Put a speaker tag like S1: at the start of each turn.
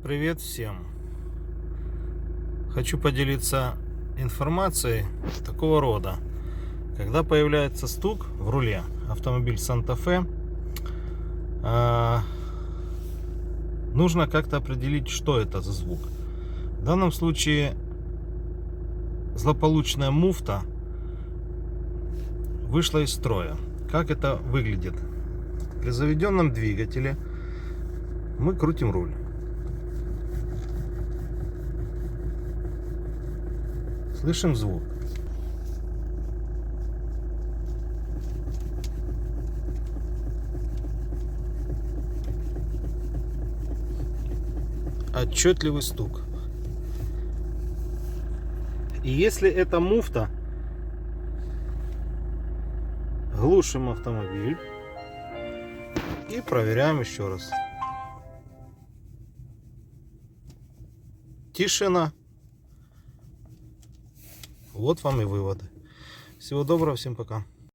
S1: Привет всем! Хочу поделиться информацией такого рода. Когда появляется стук в руле автомобиль Санта-Фе, нужно как-то определить, что это за звук. В данном случае злополучная муфта вышла из строя. Как это выглядит? При заведенном двигателе мы крутим руль. Слышим звук. Отчетливый стук. И если это муфта, глушим автомобиль и проверяем еще раз. Тишина. Вот вам и выводы. Всего доброго, всем пока.